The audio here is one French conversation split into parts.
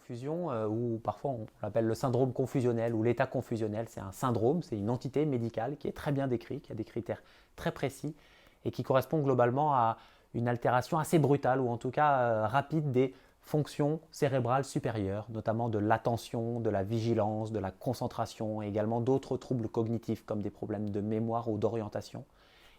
confusion ou parfois on l'appelle le syndrome confusionnel ou l'état confusionnel. C'est un syndrome, c'est une entité médicale qui est très bien décrite, qui a des critères très précis et qui correspond globalement à une altération assez brutale ou en tout cas rapide des fonctions cérébrales supérieures, notamment de l'attention, de la vigilance, de la concentration et également d'autres troubles cognitifs comme des problèmes de mémoire ou d'orientation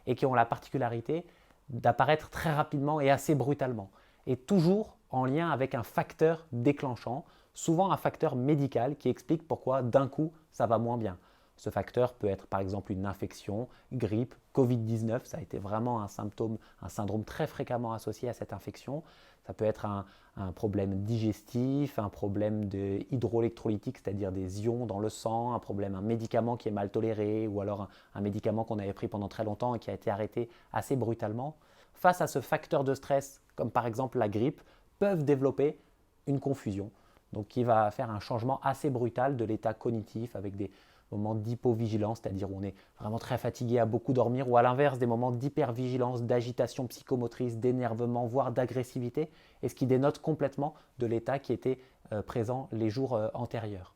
et qui ont la particularité d'apparaître très rapidement et assez brutalement et toujours en lien avec un facteur déclenchant, souvent un facteur médical qui explique pourquoi d'un coup ça va moins bien. Ce facteur peut être par exemple une infection, grippe, Covid-19, ça a été vraiment un symptôme, un syndrome très fréquemment associé à cette infection. Ça peut être un problème digestif, un problème hydroélectrolytique, c'est-à-dire des ions dans le sang, un médicament qui est mal toléré ou alors un médicament qu'on avait pris pendant très longtemps et qui a été arrêté assez brutalement. Face à ce facteur de stress, comme par exemple la grippe, peuvent développer une confusion, donc qui va faire un changement assez brutal de l'état cognitif avec des moments d'hypovigilance, c'est-à-dire où on est vraiment très fatigué, à beaucoup dormir, ou à l'inverse des moments d'hypervigilance, d'agitation psychomotrice, d'énervement, voire d'agressivité, et ce qui dénote complètement de l'état qui était présent les jours antérieurs.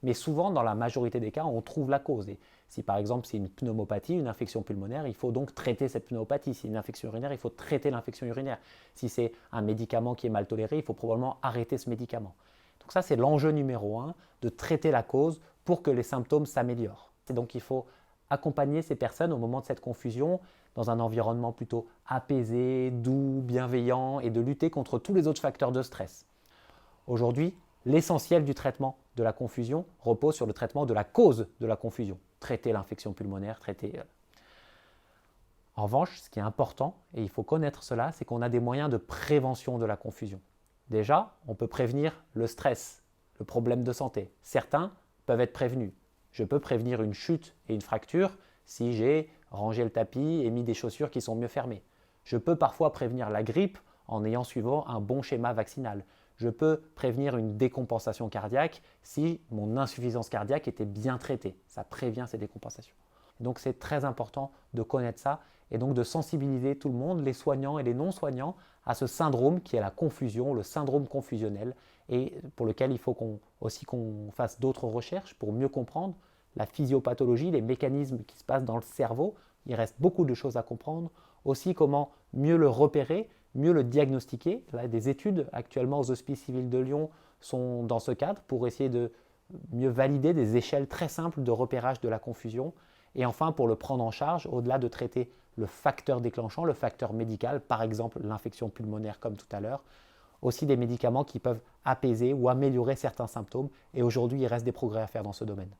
Mais souvent, dans la majorité des cas, on trouve la cause. Et si par exemple c'est une pneumopathie, une infection pulmonaire, il faut donc traiter cette pneumopathie. Si c'est une infection urinaire, il faut traiter l'infection urinaire. Si c'est un médicament qui est mal toléré, il faut probablement arrêter ce médicament. Donc ça, c'est l'enjeu numéro 1, de traiter la cause pour que les symptômes s'améliorent. Et donc il faut accompagner ces personnes au moment de cette confusion dans un environnement plutôt apaisé, doux, bienveillant et de lutter contre tous les autres facteurs de stress. Aujourd'hui, l'essentiel du traitement de la confusion repose sur le traitement de la cause de la confusion. Traiter l'infection pulmonaire, traiter... En revanche, ce qui est important, et il faut connaître cela, c'est qu'on a des moyens de prévention de la confusion. Déjà, on peut prévenir le stress, le problème de santé. Certains peuvent être prévenus. Je peux prévenir une chute et une fracture si j'ai rangé le tapis et mis des chaussures qui sont mieux fermées. Je peux parfois prévenir la grippe en ayant suivant un bon schéma vaccinal. Je peux prévenir une décompensation cardiaque si mon insuffisance cardiaque était bien traitée. Ça prévient ces décompensations. Donc c'est très important de connaître ça et donc de sensibiliser tout le monde, les soignants et les non-soignants, à ce syndrome qui est la confusion, le syndrome confusionnel, et pour lequel il faut aussi qu'on fasse d'autres recherches pour mieux comprendre la physiopathologie, les mécanismes qui se passent dans le cerveau. Il reste beaucoup de choses à comprendre. Aussi comment mieux le repérer, mieux le diagnostiquer. Là, des études actuellement aux Hospices civils de Lyon sont dans ce cadre pour essayer de mieux valider des échelles très simples de repérage de la confusion. Et enfin, pour le prendre en charge, au-delà de traiter le facteur déclenchant, le facteur médical, par exemple l'infection pulmonaire comme tout à l'heure, aussi des médicaments qui peuvent apaiser ou améliorer certains symptômes. Et aujourd'hui, il reste des progrès à faire dans ce domaine.